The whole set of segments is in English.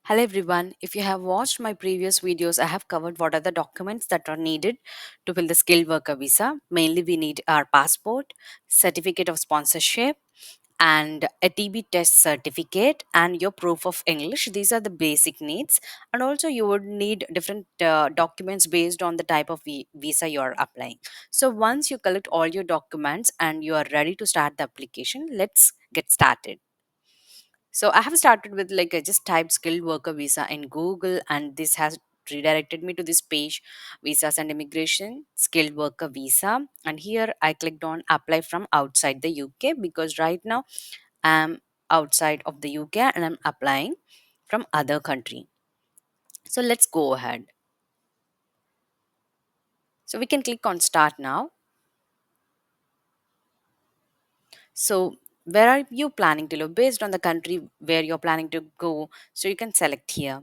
Hello everyone. If you have watched my previous videos, I have covered what are the documents that are needed to fill the skilled worker visa. Mainly, we need our passport, certificate of sponsorship, and a TB test certificate, and your proof of English. These are the basic needs. And also, you would need different documents based on the type of visa you are applying. So, once you collect all your documents and you are ready to start the application, let's get started. So I have started with like I just typed skilled worker visa in Google, and this has redirected me to this page, visas and immigration skilled worker visa. And here I clicked on apply from outside the UK because right now I'm outside of the UK and I'm applying from other country. So let's go ahead. So we can click on start now. So where are you planning to live based on the country where you're planning to go? So you can select here.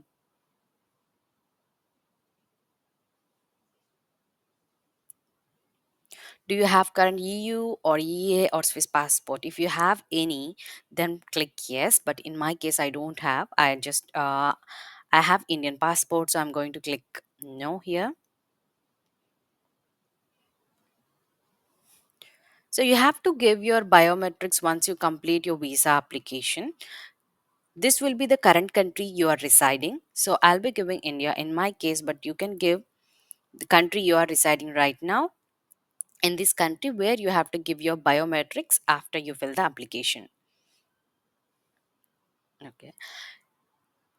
Do you have current EU or EA or Swiss passport? If you have any, then click yes. But in my case, I don't have. I have Indian passport, so I'm going to click no here. So you have to give your biometrics once you complete your visa application. This will be the current country you are residing. So I'll be giving India in my case, but you can give the country you are residing right now in this country where you have to give your biometrics after you fill the application. Okay.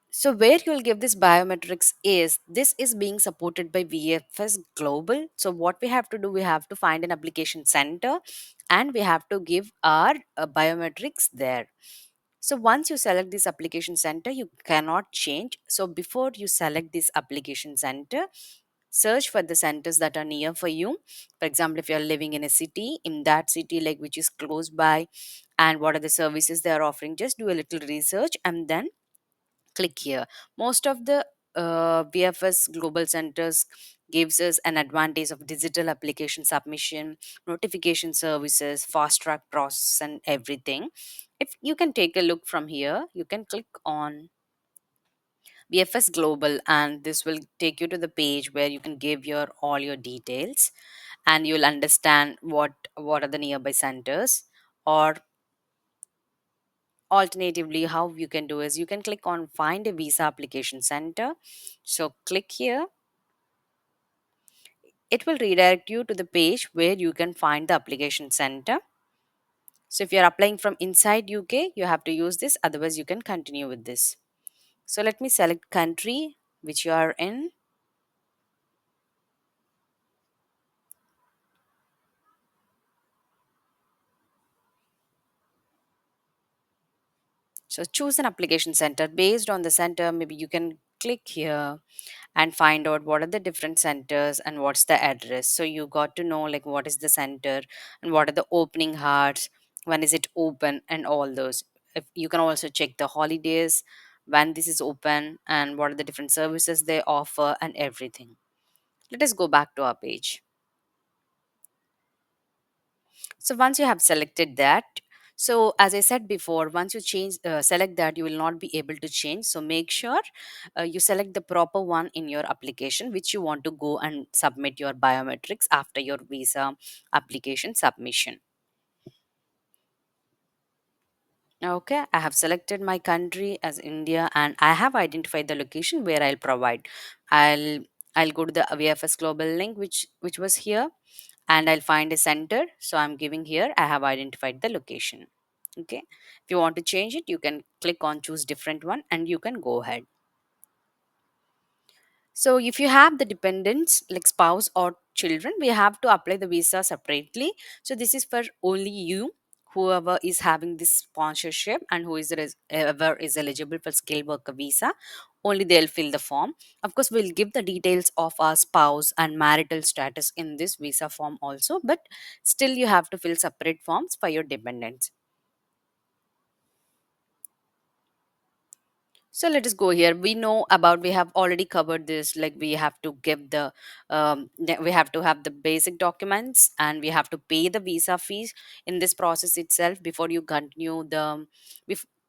So where you'll give this biometrics is this is being supported by VFS Global. So what we have to do, we have to find an application center and we have to give our biometrics there. So once you select this application center, you cannot change. So before you select this application center, search for the centers that are near for you. For example, if you're living in a city, in that city like which is close by and what are the services they are offering, just do a little research and then click here. Most of the VFS global centers gives us an advantage of digital application submission, notification services, fast track process and everything. If you can take a look from here, you can click on VFS Global and this will take you to the page where you can give your all your details and you'll understand what are the nearby centers. Or alternatively, how you can do is you can click on find a visa application center. So click here. It will redirect you to the page where you can find the application center. So if you're applying from inside UK, you have to use this, otherwise you can continue with this. So let me select country which you are in. So choose an application center. Based on the center, maybe you can click here and find out what are the different centers and what's the address. So you got to know like what is the center and what are the opening hours, when is it open and all those. If you can also check the holidays, when this is open and what are the different services they offer and everything. Let us go back to our page. So once you have selected that, so as I said before, once you change select that, you will not be able to change. So make sure you select the proper one in your application which you want to go and submit your biometrics after your visa application submission. Okay, I have selected my country as India and I have identified the location where I'll provide. I'll I'll go to the VFS Global link which was here and I'll find a center. So I'm giving here, I have identified the location. Okay. If you want to change it, you can click on choose different one and you can go ahead. So if you have the dependents like spouse or children, we have to apply the visa separately. So this is for only you, whoever is having this sponsorship and who is ever is eligible for skilled worker visa. Only they'll fill the form. Of course, we'll give the details of our spouse and marital status in this visa form also, but still you have to fill separate forms for your dependents. So let us go here. We know about, we have already covered this. Like we have to give the, we have to have the basic documents and we have to pay the visa fees in this process itself before you continue the,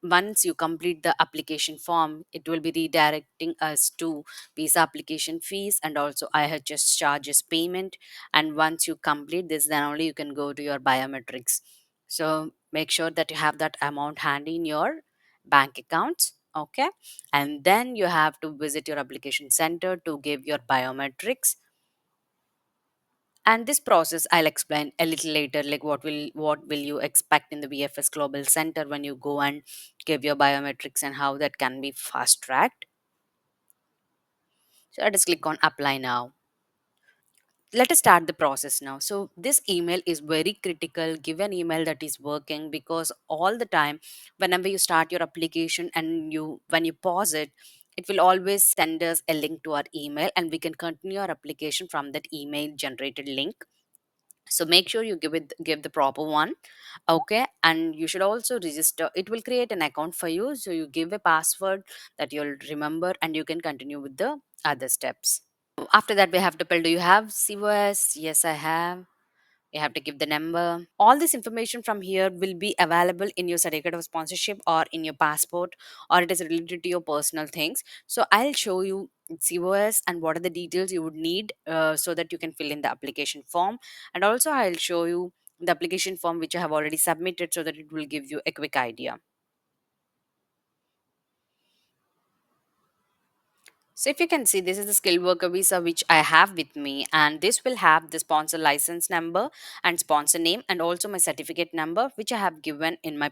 once you complete the application form, it will be redirecting us to visa application fees and also IHS charges payment. And once you complete this, then only you can go to your biometrics. So make sure that you have that amount handy in your bank accounts. Okay. And then you have to visit your application center to give your biometrics. And this process I'll explain a little later, like what will you expect in the VFS Global Center when you go and give your biometrics and how that can be fast tracked. So let us click on apply now. Let us start the process now. So this email is very critical. Give an email that is working, because all the time whenever you start your application and you when you pause it, it will always send us a link to our email and we can continue our application from that email generated link. So make sure you give the proper one. Okay, and you should also register. It will create an account for you, so you give a password that you'll remember and you can continue with the other steps. After that, we have to tell, do you have COS? Yes, I have. You have to give the number. All this information from here will be available in your certificate of sponsorship or in your passport, or it is related to your personal things. So I'll show you COS and what are the details you would need, so that you can fill in the application form. And also I'll show you the application form which I have already submitted, so that it will give you a quick idea. So if you can see, this is the skilled worker visa which I have with me, and this will have the sponsor license number and sponsor name, and also my certificate number which I have given in my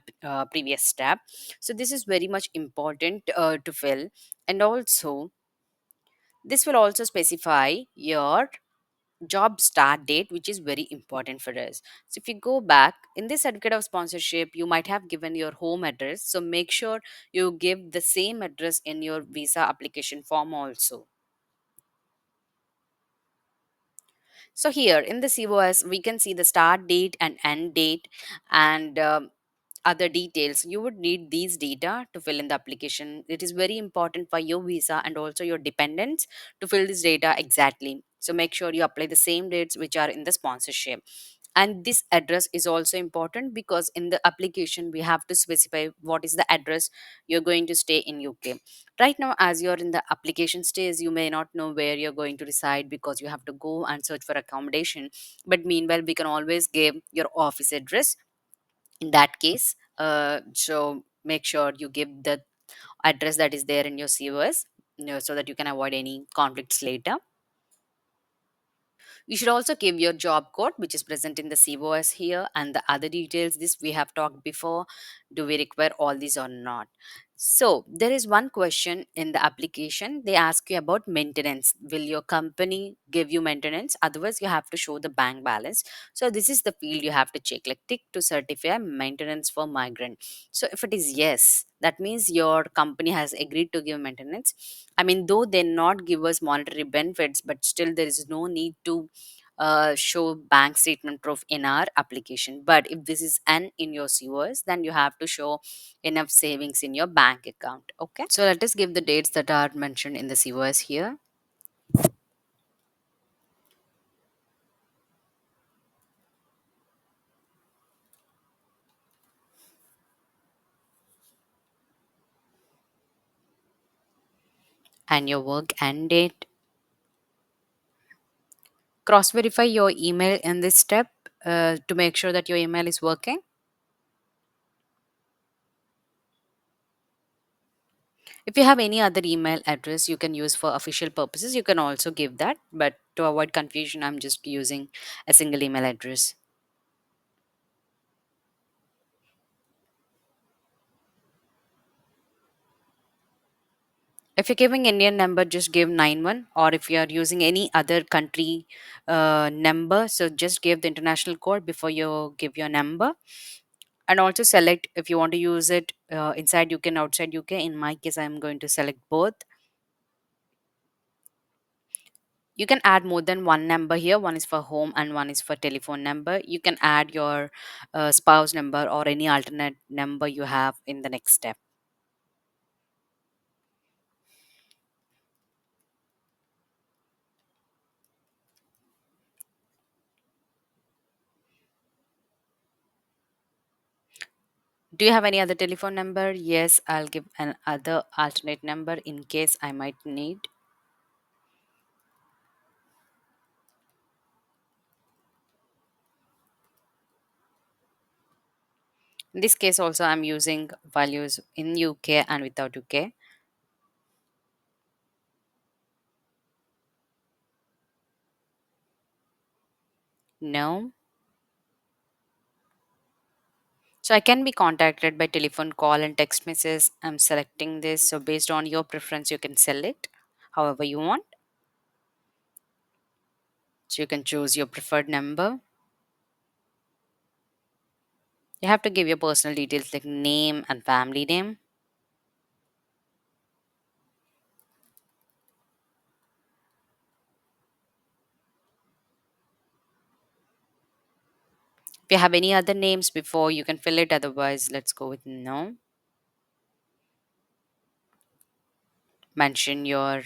previous step. So this is very much important to fill. And also this will also specify your job start date, which is very important for us. So if you go back in this certificate of sponsorship, you might have given your home address, so make sure you give the same address in your visa application form also. So here in the COS, we can see the start date and end date, and other details. You would need these data to fill in the application. It is very important for your visa and also your dependents to fill this data exactly. So make sure you apply the same dates which are in the sponsorship. And this address is also important, because in the application we have to specify what is the address you're going to stay in UK. Right now, as you're in the application stage, you may not know where you're going to reside, because you have to go and search for accommodation. But meanwhile, we can always give your office address in that case. So make sure you give the address that is there in your COS, so that you can avoid any conflicts later. You should also give your job code, which is present in the COS here, and the other details. This we have talked before. Do we require all these or not? So, there is one question in the application. They ask you about maintenance. Will your company give you maintenance? Otherwise, you have to show the bank balance. So, this is the field you have to check, like tick to certify maintenance for migrant. So, if it is yes, that means your company has agreed to give maintenance. I mean, though they not give us monetary benefits, but still there is no need to show bank statement proof in our application. But if this is N in your COS, then you have to show enough savings in your bank account. Okay. So let us give the dates that are mentioned in the COS here. And your work end date. Cross verify your email in this step to make sure that your email is working. If you have any other email address you can use for official purposes, you can also give that. But to avoid confusion, I'm just using a single email address. If you're giving Indian number, just give 91. Or if you are using any other country number, so just give the international code before you give your number. And also select if you want to use it inside UK and outside UK. In my case, I'm going to select both. You can add more than one number here. One is for home and one is for telephone number. You can add your spouse number or any alternate number you have in the next step. Do you have any other telephone number? Yes, I'll give an other alternate number in case I might need. In this case also I'm using values in UK and without UK. No. So I can be contacted by telephone call and text message. I'm selecting this. So based on your preference, you can select however you want. So you can choose your preferred number. You have to give your personal details like name and family name. If you have any other names before, you can fill it. Otherwise, let's go with no. Mention your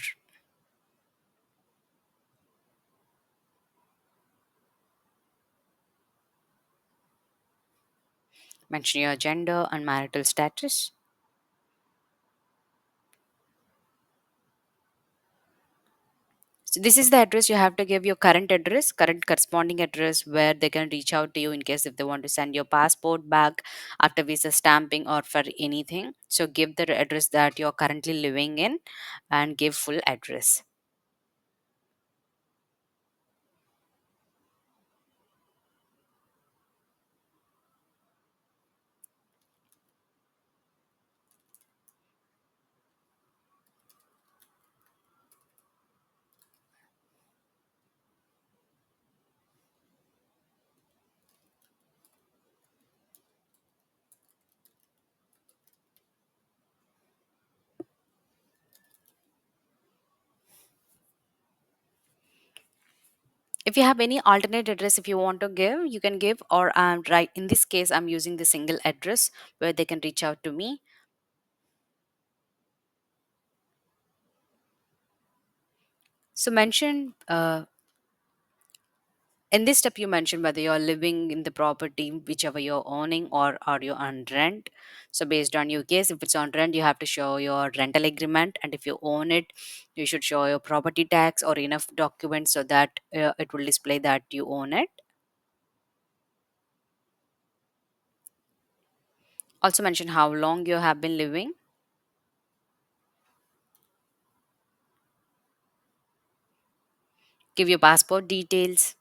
gender and marital status. So this is the address. You have to give your current address, current corresponding address where they can reach out to you in case if they want to send your passport back after visa stamping or for anything. So give the address that you're currently living in and give full address. If you have any alternate address if you want to give, you can give, or right in this case I'm using the single address where they can reach out to me. So mention in this step you mention whether you're living in the property whichever you're owning or are you on rent. So based on your case, if it's on rent you have to show your rental agreement, and if you own it you should show your property tax or enough documents so that it will display that you own it. Also mention how long you have been living. Give your passport details.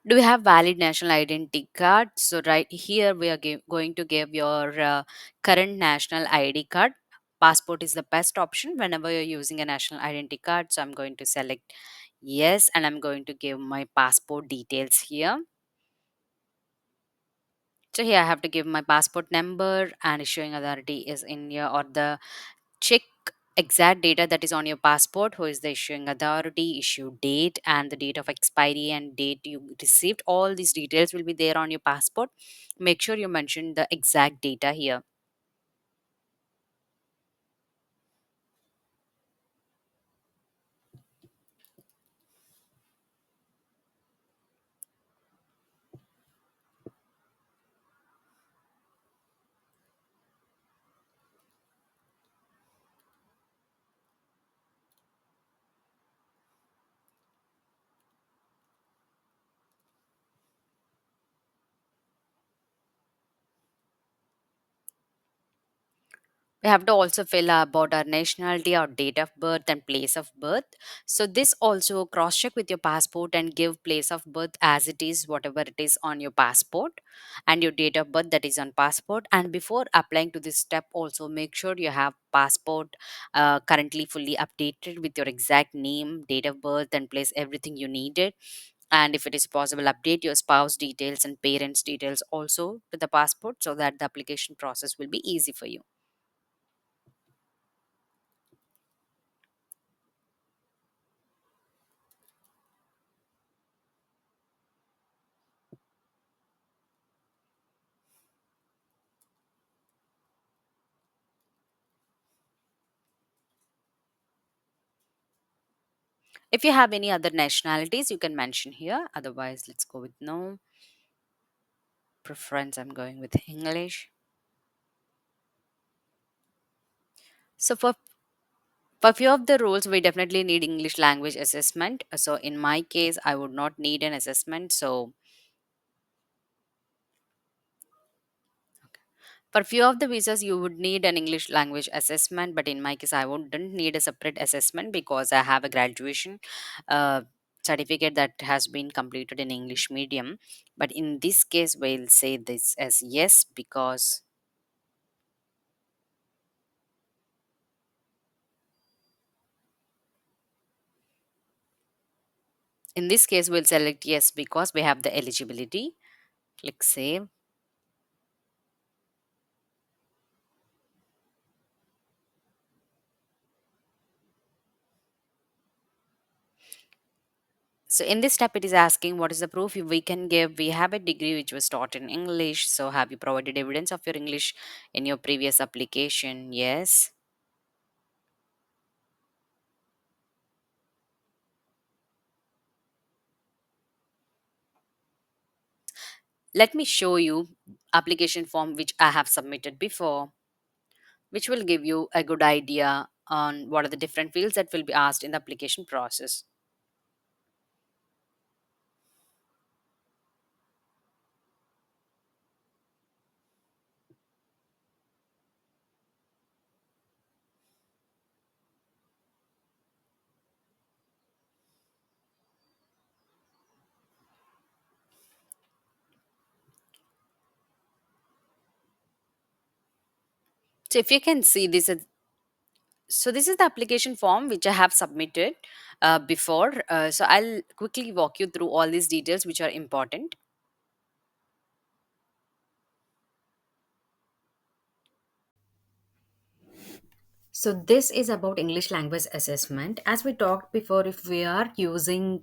Do you have valid national identity card? So right here we are going to give your current national ID card. Passport is the best option whenever you're using a national identity card. So I'm going to select yes, and I'm going to give my passport details here. So here I have to give my passport number and issuing authority is India, or the check exact data that is on your passport, who is the issuing authority, issue date, and the date of expiry and date you received. All these details will be there on your passport. Make sure you mention the exact data here. We have to also fill about our nationality, our date of birth, and place of birth. So this also cross check with your passport and give place of birth as it is, whatever it is on your passport, and your date of birth that is on passport. And before applying to this step also make sure you have passport currently fully updated with your exact name, date of birth, and place everything you needed. And if it is possible, update your spouse details and parents details also to the passport, so that the application process will be easy for you. If you have any other nationalities, you can mention here. Otherwise, let's go with no. Preference, I'm going with English. So for few of the roles, we definitely need English language assessment. So in my case, I would not need an assessment. So for few of the visas, you would need an English language assessment, but in my case, I wouldn't need a separate assessment because I have a graduation uh, certificate that has been completed in English medium. But in this case, we'll say this as yes, because in this case, we'll select yes because we have the eligibility. Click save. So in this step, it is asking what is the proof we can give. We have a degree which was taught in English. So have you provided evidence of your English in your previous application? Yes. Let me show you application form which I have submitted before, which will give you a good idea on what are the different fields that will be asked in the application process. So if you can see this, so this is the application form which I have submitted before. So I'll quickly walk you through all these details which are important. So this is about English language assessment. As we talked before, if we are using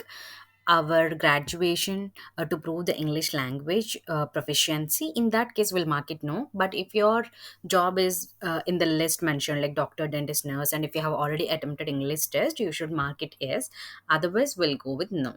our graduation to prove the English language proficiency, in that case we'll mark it no. But if your job is in the list mentioned like doctor, dentist, nurse, and if you have already attempted English test, you should mark it yes. Otherwise, we'll go with no.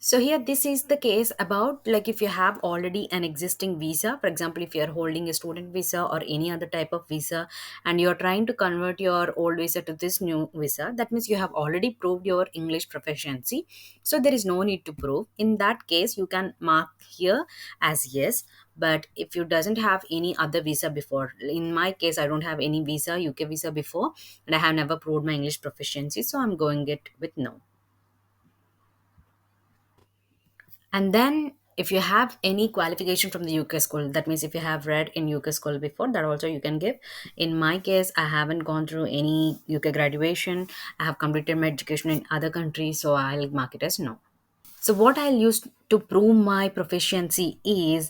So here this is the case about like if you have already an existing visa, for example, if you are holding a student visa or any other type of visa and you're trying to convert your old visa to this new visa, that means you have already proved your English proficiency. So there is no need to prove. In that case, you can mark here as yes. But if you doesn't have any other visa before, in my case, I don't have any visa, UK visa before, and I have never proved my English proficiency, so I'm going it with no. And then if you have any qualification from the UK school, that means if you have read in UK school before, that also you can give. In my case, I haven't gone through any UK graduation. I have completed my education in other countries, so I'll mark it as no. So what I'll use to prove my proficiency is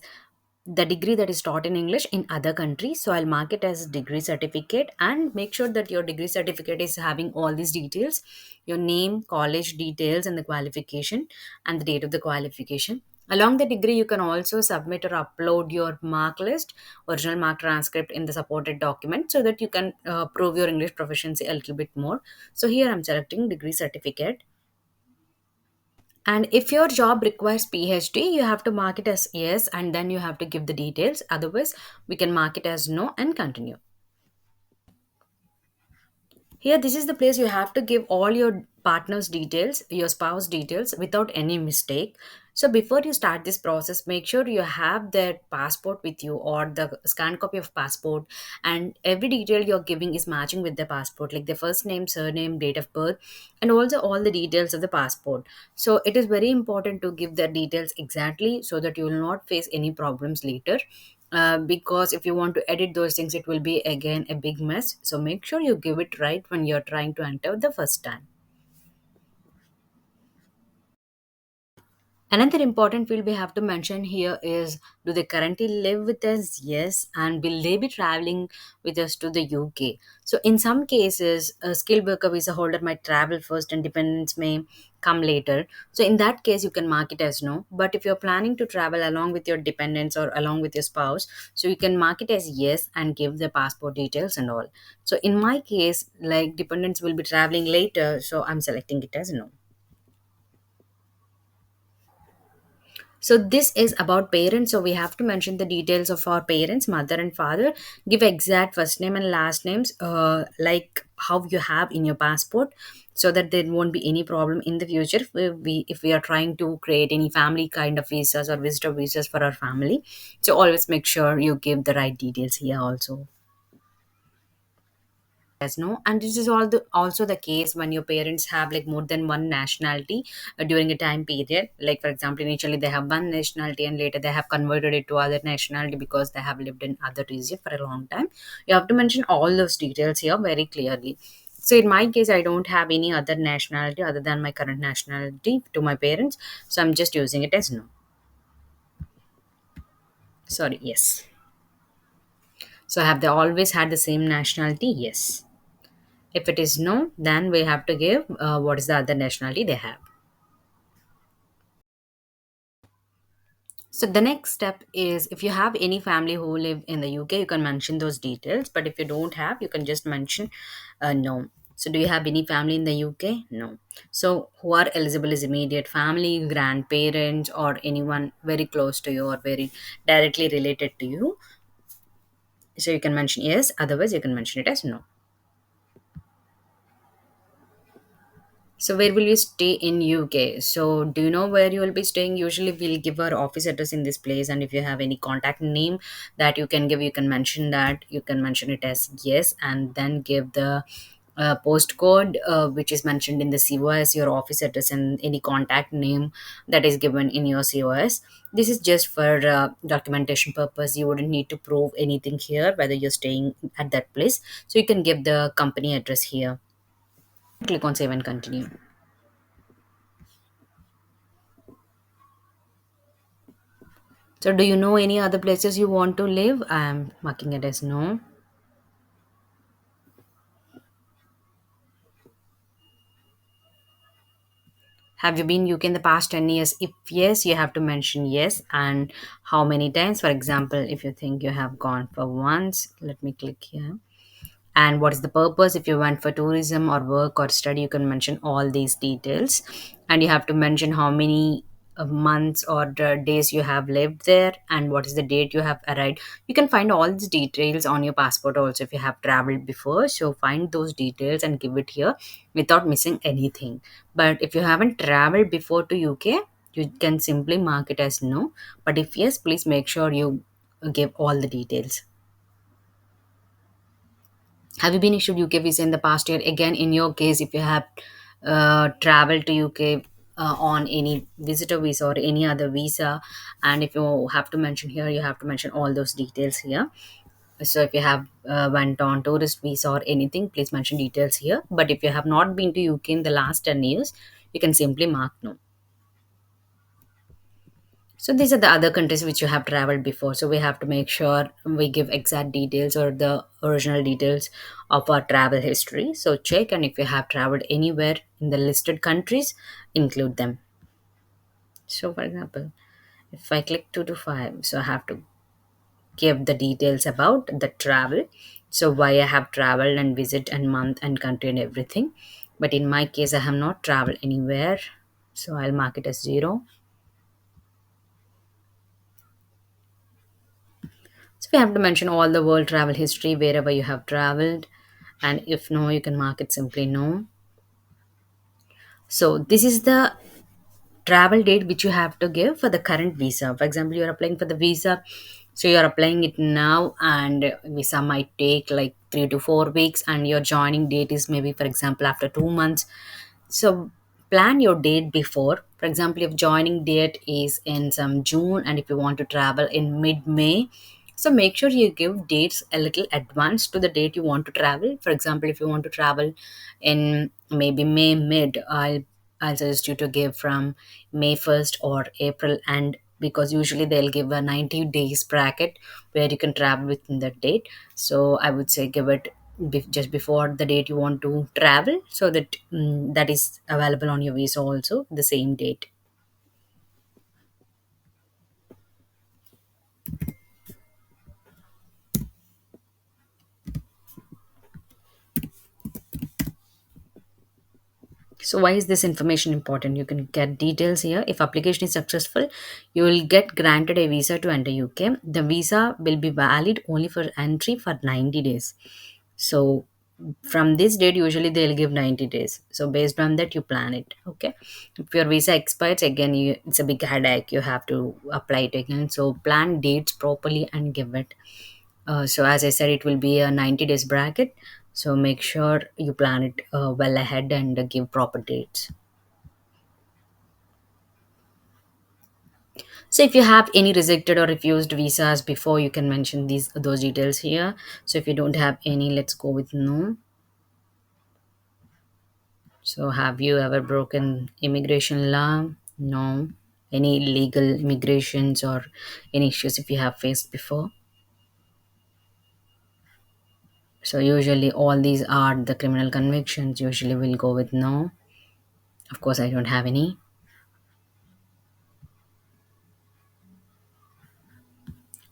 the degree that is taught in English in other countries. So I'll mark it as degree certificate and make sure that your degree certificate is having all these details, your name, college details, and the qualification and the date of the qualification. Along the degree, you can also submit or upload your mark list, original mark transcript in the supported document so that you can prove your English proficiency a little bit more. So here I'm selecting degree certificate. And if your job requires PhD, you have to mark it as yes and then you have to give the details. Otherwise, we can mark it as no and continue. Here, this is the place you have to give all your partner's details, your spouse details without any mistake. So, before you start this process, make sure you have their passport with you or the scanned copy of passport, and every detail you're giving is matching with the passport, like the first name, surname, date of birth, and also all the details of the passport. So, it is very important to give the details exactly so that you will not face any problems later. because if you want to edit those things, it will be again a big mess. So make sure you give it right when you're trying to enter the first time. Another important field we have to mention here is, do they currently live with us? Yes. And will they be traveling with us to the UK? So, in some cases, a skilled worker visa holder might travel first and dependents may come later. So, in that case, you can mark it as no. But if you're planning to travel along with your dependents or along with your spouse, so you can mark it as yes and give the passport details and all. So, in my case, like dependents will be traveling later, so I'm selecting it as no. So this is about parents. So we have to mention the details of our parents, mother and father. Give exact first name and last names, like how you have in your passport, so that there won't be any problem in the future if we are trying to create any family kind of visas or visitor visas for our family. So always make sure you give the right details here also. As no, and this is also the case when your parents have like more than one nationality during a time period. Like for example, initially they have one nationality and later they have converted it to other nationality because they have lived in other region for a long time. You have to mention all those details here very clearly. So in my case, I don't have any other nationality other than my current nationality to my parents, so I'm just using it as no. Sorry, yes. So have they always had the same nationality? Yes. If it is no, then we have to give what is the other nationality they have. So the next step is, if you have any family who live in the UK, you can mention those details. But if you don't have, you can just mention no. So do you have any family in the UK? No. So who are eligible is immediate family, grandparents, or anyone very close to you or very directly related to you. So you can mention yes. Otherwise, you can mention it as no. So where will you stay in UK? So do you know where you will be staying? Usually we'll give our office address in this place, and if you have any contact name that you can give, you can mention that. You can mention it as yes, and then give the postcode which is mentioned in the COS, your office address, and any contact name that is given in your COS. This is just for documentation purpose. You wouldn't need to prove anything here whether you're staying at that place. So you can give the company address here. Click on save and continue. So, do you know any other places you want to live? I'm marking it as no. Have you been UK in the past 10 years? If yes, you have to mention yes. And how many times? For example, if you think you have gone for once, let me click here. And what is the purpose. If you went for tourism or work or study, you can mention all these details, and you have to mention how many months or days you have lived there and what is the date you have arrived. You can find all these details on your passport also if you have traveled before, so find those details and give it here without missing anything. But if you haven't traveled before to UK, you can simply mark it as no. But if yes, please make sure you give all the details. Have you been issued UK visa in the past year? Again, in your case, if you have traveled to UK on any visitor visa or any other visa, and if you have to mention here, you have to mention all those details here. So if you have went on tourist visa or anything, please mention details here. But if you have not been to UK in the last 10 years, you can simply mark no. So these are the other countries which you have traveled before. So we have to make sure we give exact details or the original details of our travel history. So check, and if you have traveled anywhere in the listed countries, include them. So for example, if I click 2 to 5, so I have to give the details about the travel. So why I have traveled and visit and month and country and everything. But in my case, I have not traveled anywhere. So I'll mark it as 0. So we have to mention all the world travel history wherever you have traveled. And if no, you can mark it simply no. So this is the travel date which you have to give for the current visa. For example, you're applying for the visa. So you're applying it now, and visa might take like 3 to 4 weeks, and your joining date is maybe, for example, after 2 months. So plan your date before. For example, if joining date is in some June, and if you want to travel in mid May, So make sure you give dates a little advance to the date you want to travel. For example, if you want to travel in maybe May mid, I'll suggest you to give from May 1st or April, and because usually they'll give a 90 days bracket where you can travel within that date. So I would say give it just before the date you want to travel, so that that is available on your visa also the same date. So why is this information important? You can get details here. If application is successful, you will get granted a visa to enter UK. The visa will be valid only for entry for 90 days. So from this date, usually they'll give 90 days. So based on that, you plan it. Okay. If your visa expires again, it's a big headache. You have to apply it again. So plan dates properly and give it. So as I said, it will be a 90 days bracket. So make sure you plan it well ahead and give proper dates. So if you have any rejected or refused visas before, you can mention those details here. So if you don't have any, let's go with no. So have you ever broken immigration law? No. Any illegal immigrations or any issues if you have faced before? So usually all these are the criminal convictions. Usually we'll go with no. Of course, I don't have any.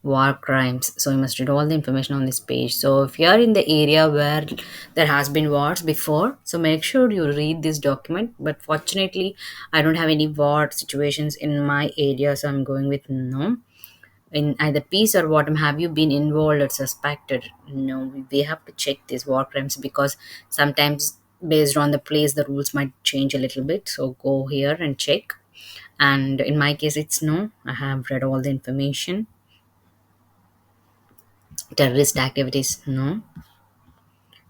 War crimes. So you must read all the information on this page. So if you are in the area where there has been wars before, so make sure you read this document. But fortunately, I don't have any war situations in my area, so I'm going with no. In either peace or war, have you been involved or suspected? No, we have to check these war crimes because sometimes based on the place the rules might change a little bit. So go here and check. And in my case, it's no. I have read all the information. Terrorist activities, no.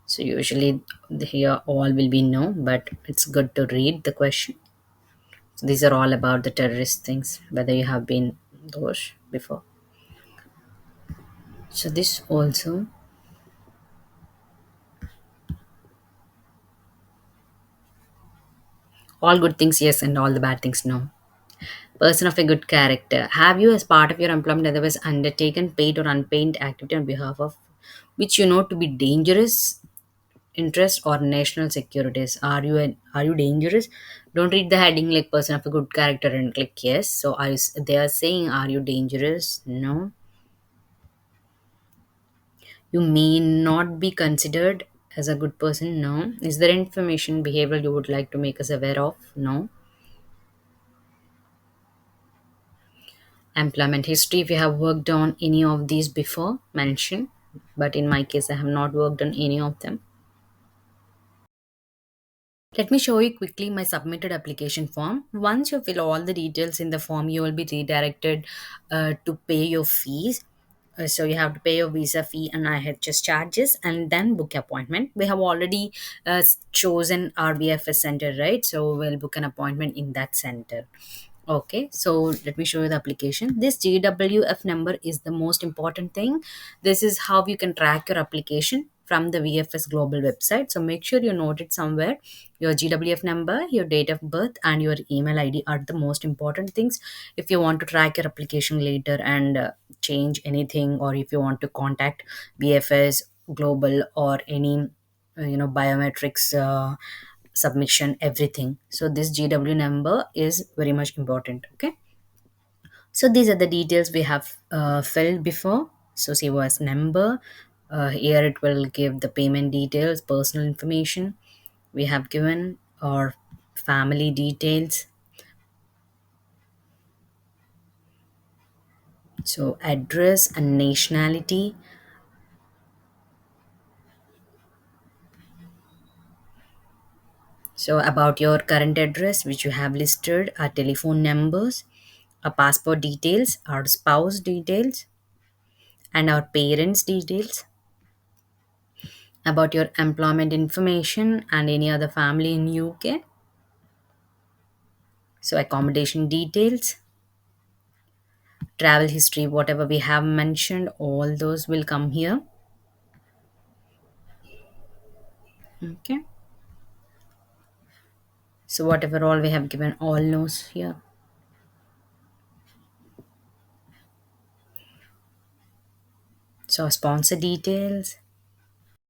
So usually here all will be no, but it's good to read the question. So these are all about the terrorist things, whether you have been those before. So this also, all good things yes, and all the bad things no. Person of a good character. Have you, as part of your employment, otherwise undertaken paid or unpaid activity on behalf of which you know to be dangerous interest or national securities? Are you dangerous? Don't read the heading like person of a good character and click yes. So they are saying, are you dangerous? No. You may not be considered as a good person. No. Is there information behavior you would like to make us aware of? No. Employment history, if you have worked on any of these before, mention. But in my case, I have not worked on any of them. Let me show you quickly my submitted application form. Once you fill all the details in the form, you will be redirected to pay your fees. So you have to pay your visa fee and IHS charges and then book appointment. We have already chosen our BFS center, right? So we'll book an appointment in that center. Okay, so let me show you the application. This GWF number is the most important thing. This is how you can track your application from the VFS Global website. So make sure you note it somewhere. Your GWF number, your date of birth, and your email ID are the most important things. If you want to track your application later and change anything, or if you want to contact VFS Global or any biometrics submission, everything. So this GW number is very much important. Okay, so these are the details we have filled before. So COS number, here it will give the payment details, personal information we have given, or family details. So address and nationality. So about your current address which you have listed, our telephone numbers, our passport details, our spouse details, and our parents details. About your employment information and any other family in UK. So accommodation details, travel history, whatever we have mentioned, all those will come here. Okay. So whatever all we have given, all knows here. So sponsor details.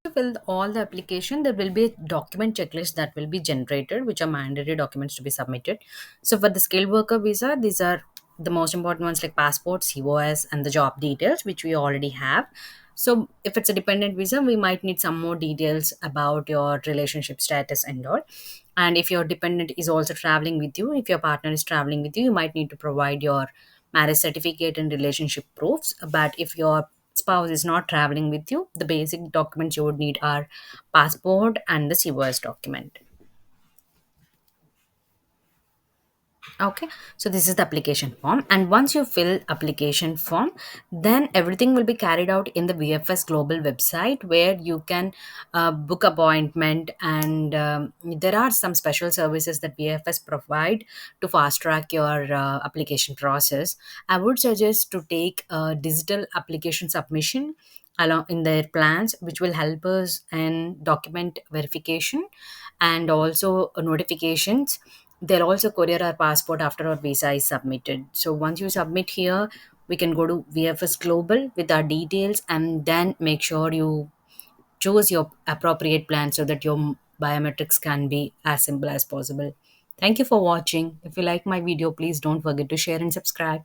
To fill all the application, there will be a document checklist that will be generated, which are mandatory documents to be submitted. So for the skilled worker visa, these are the most important ones, like passport, COS, and the job details, which we already have. So if it's a dependent visa, we might need some more details about your relationship status and all. And if your dependent is also traveling with you, if your partner is traveling with you, you might need to provide your marriage certificate and relationship proofs. But if your spouse is not traveling with you, the basic documents you would need are passport and the COS document. Okay, so this is the application form, and once you fill application form, then everything will be carried out in the VFS Global website, where you can book appointment, and there are some special services that VFS provide to fast track your application process. I would suggest to take a digital application submission along in their plans, which will help us in document verification and also notifications. They'll also courier our passport after our visa is submitted. So once you submit here, we can go to VFS Global with our details, and then make sure you choose your appropriate plan so that your biometrics can be as simple as possible. Thank you for watching. If you like my video, please don't forget to share and subscribe.